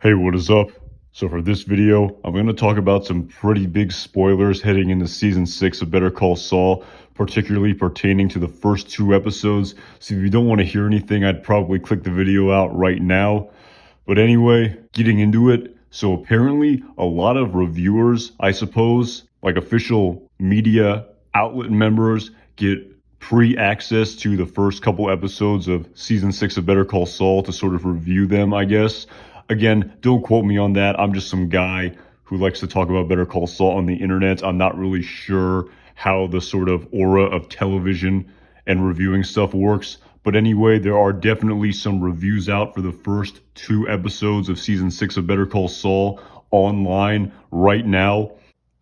Hey, what is up? So for this video, I'm going to talk about some pretty big spoilers heading into season 6 of Better Call Saul, particularly pertaining to the first 2 episodes. So if you don't want to hear anything, I'd probably click the video out right now. But anyway, getting into it. So apparently a lot of reviewers, I suppose, like official media outlet members, get pre-access to the first couple episodes of season 6 of Better Call Saul to sort of review them, I guess. Again, don't quote me on that. I'm just some guy who likes to talk about Better Call Saul on the internet. I'm not really sure how the sort of aura of television and reviewing stuff works. But anyway, there are definitely some reviews out for the first 2 episodes of season 6 of Better Call Saul online right now.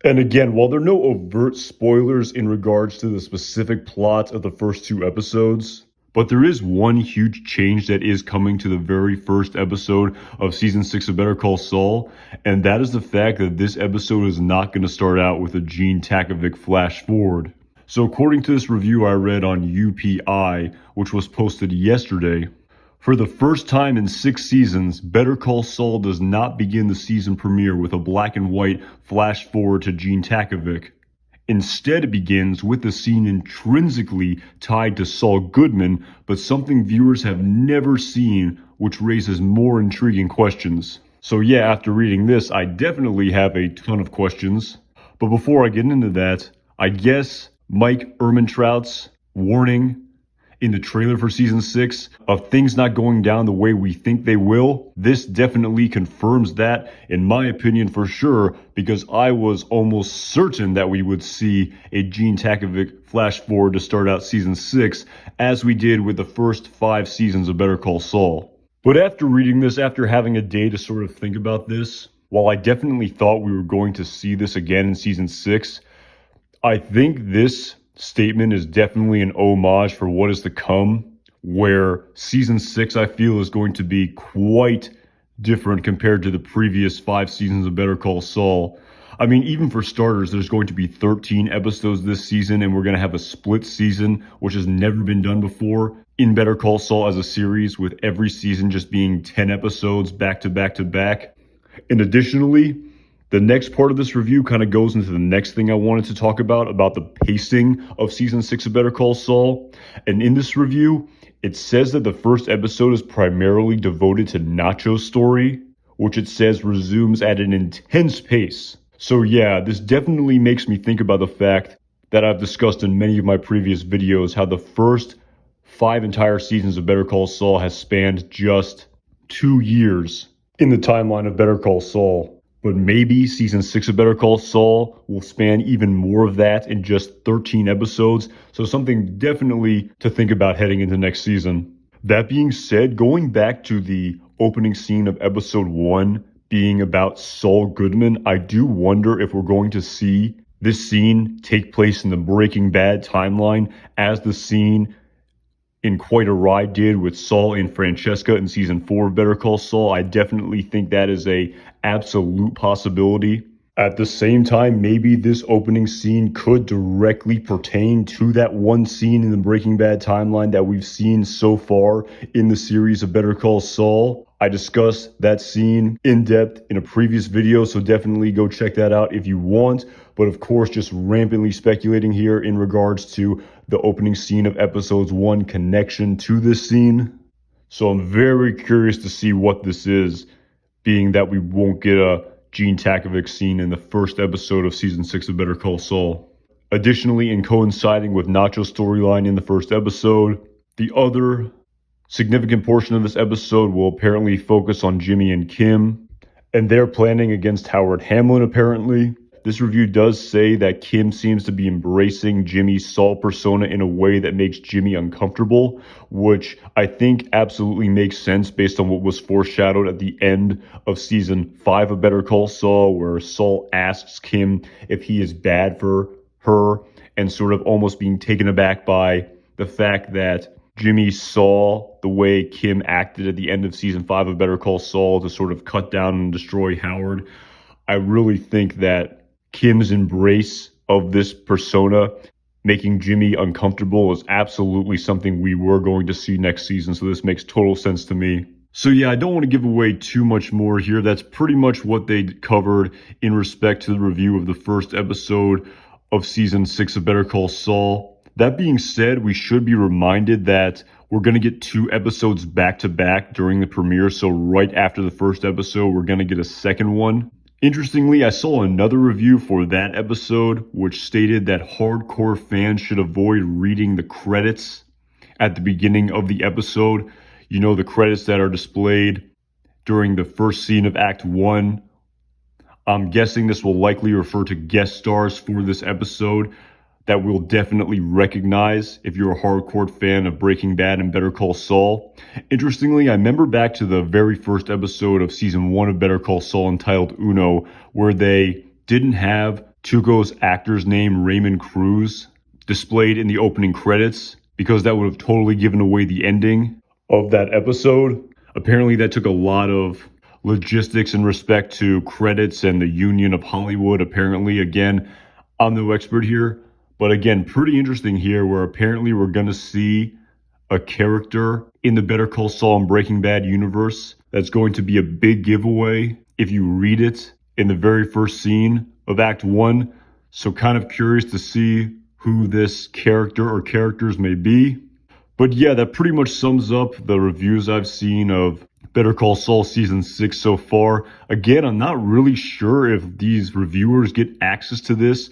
And again, while there are no overt spoilers in regards to the specific plot of the first 2 episodes, but there is one huge change that is coming to the very first episode of season 6 of Better Call Saul, and that is the fact that this episode is not going to start out with a Gene Takovic flash forward. So according to this review I read on UPI, which was posted yesterday, for the first time in 6 seasons, Better Call Saul does not begin the season premiere with a black and white flash forward to Gene Takovic. Instead, it begins with a scene intrinsically tied to Saul Goodman, but something viewers have never seen, which raises more intriguing questions. So yeah, after reading this, I definitely have a ton of questions. But before I get into that, I guess Mike Ehrmantraut's warning in the trailer for season 6 of things not going down the way we think they will, this definitely confirms that, in my opinion, for sure, because I was almost certain that we would see a Gene Takovic flash forward to start out season 6, as we did with the first 5 seasons of Better Call Saul. But after reading this, after having a day to sort of think about this, while I definitely thought we were going to see this again in season 6, I think this statement is definitely an homage for what is to come, where season 6 I feel is going to be quite different compared to the previous 5 seasons of Better Call Saul. I mean, even for starters, there's going to be 13 episodes this season, and we're going to have a split season, which has never been done before in Better Call Saul as a series, with every season just being 10 episodes back to back to back. And additionally, the next part of this review kind of goes into the next thing I wanted to talk about the pacing of season 6 of Better Call Saul. And in this review, it says that the first episode is primarily devoted to Nacho's story, which it says resumes at an intense pace. So yeah, this definitely makes me think about the fact that I've discussed in many of my previous videos how the first 5 entire seasons of Better Call Saul has spanned just 2 years in the timeline of Better Call Saul. But maybe season 6 of Better Call Saul will span even more of that in just 13 episodes. So something definitely to think about heading into next season. That being said, going back to the opening scene of episode 1 being about Saul Goodman, I do wonder if we're going to see this scene take place in the Breaking Bad timeline as the scene in Quite a Ride did with Saul and Francesca in season 4 of Better Call Saul. I definitely think that is a absolute possibility. At the same time, maybe this opening scene could directly pertain to that one scene in the Breaking Bad timeline that we've seen so far in the series of Better Call Saul. I discussed that scene in depth in a previous video, so definitely go check that out if you want. But of course, just rampantly speculating here in regards to the opening scene of episodes 1 connection to this scene. So I'm very curious to see what this is, being that we won't get a Gene Takovic scene in the first episode of season 6 of Better Call Saul. Additionally, in coinciding with Nacho's storyline in the first episode, the other significant portion of this episode will apparently focus on Jimmy and Kim and their planning against Howard Hamlin, apparently. This review does say that Kim seems to be embracing Jimmy's Saul persona in a way that makes Jimmy uncomfortable, which I think absolutely makes sense based on what was foreshadowed at the end of season 5 of Better Call Saul, where Saul asks Kim if he is bad for her and sort of almost being taken aback by the fact that Jimmy saw the way Kim acted at the end of season 5 of Better Call Saul to sort of cut down and destroy Howard. I really think that Kim's embrace of this persona, making Jimmy uncomfortable, is absolutely something we were going to see next season. So this makes total sense to me. So yeah, I don't want to give away too much more here. That's pretty much what they covered in respect to the review of the first episode of season 6 of Better Call Saul. That being said, we should be reminded that we're going to get 2 episodes back to back during the premiere. So right after the first episode, we're going to get a second one. Interestingly, I saw another review for that episode which stated that hardcore fans should avoid reading the credits at the beginning of the episode. You know, the credits that are displayed during the first scene of Act 1. I'm guessing this will likely refer to guest stars for this episode that we'll definitely recognize if you're a hardcore fan of Breaking Bad and Better Call Saul. Interestingly, I remember back to the very first episode of season 1 of Better Call Saul entitled Uno, where they didn't have Tuco's actor's name, Raymond Cruz, displayed in the opening credits because that would have totally given away the ending of that episode. Apparently that took a lot of logistics in respect to credits and the Union of Hollywood. Apparently, again, I'm no expert here, but again, pretty interesting here where apparently we're going to see a character in the Better Call Saul and Breaking Bad universe that's going to be a big giveaway if you read it in the very first scene of Act 1. So kind of curious to see who this character or characters may be. But yeah, that pretty much sums up the reviews I've seen of Better Call Saul season 6 so far. Again, I'm not really sure if these reviewers get access to this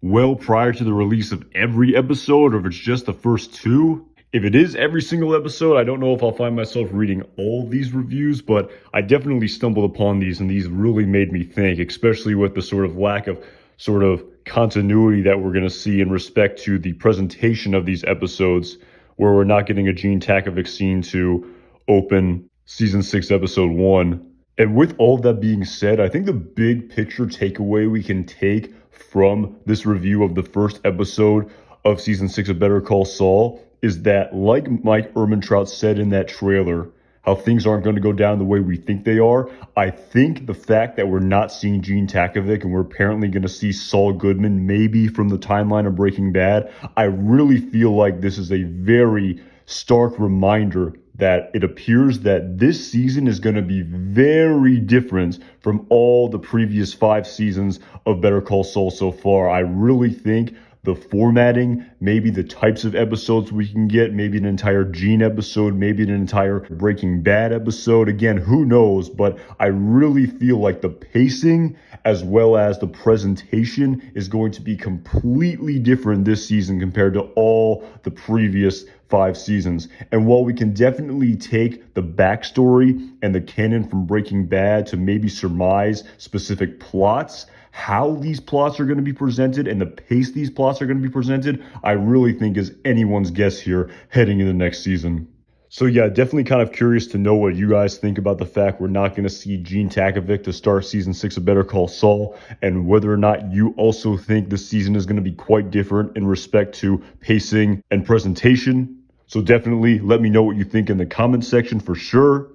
well prior to the release of every episode, or if it's just the first 2. If it is every single episode, I don't know if I'll find myself reading all these reviews, but I definitely stumbled upon these, and these really made me think, especially with the sort of lack of sort of continuity that we're going to see in respect to the presentation of these episodes, where we're not getting a Gene Takovic scene to open season 6, episode 1. And with all of that being said, I think the big picture takeaway we can take from this review of the first episode of season 6 of Better Call Saul is that, like Mike Ehrmantraut said in that trailer, how things aren't going to go down the way we think they are. I think the fact that we're not seeing Gene Takovic and we're apparently going to see Saul Goodman maybe from the timeline of Breaking Bad, I really feel like this is a very stark reminder that it appears that this season is going to be very different from all the previous 5 seasons of Better Call Saul so far. I really think the formatting, maybe the types of episodes we can get, maybe an entire Gene episode, maybe an entire Breaking Bad episode. Again, who knows? But I really feel like the pacing as well as the presentation is going to be completely different this season compared to all the previous 5 seasons. And while we can definitely take the backstory and the canon from Breaking Bad to maybe surmise specific plots, how these plots are going to be presented and the pace these plots are going to be presented, I really think is anyone's guess here heading into next season. So yeah, definitely kind of curious to know what you guys think about the fact we're not going to see Gene Takovic to start season 6 of Better Call Saul, and whether or not you also think this season is going to be quite different in respect to pacing and presentation. So definitely let me know what you think in the comment section for sure.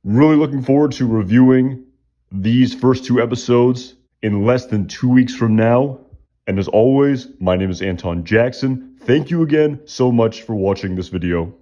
Really looking forward to reviewing these first 2 episodes in less than 2 weeks from now. And as always, my name is Anton Jackson. Thank you again so much for watching this video.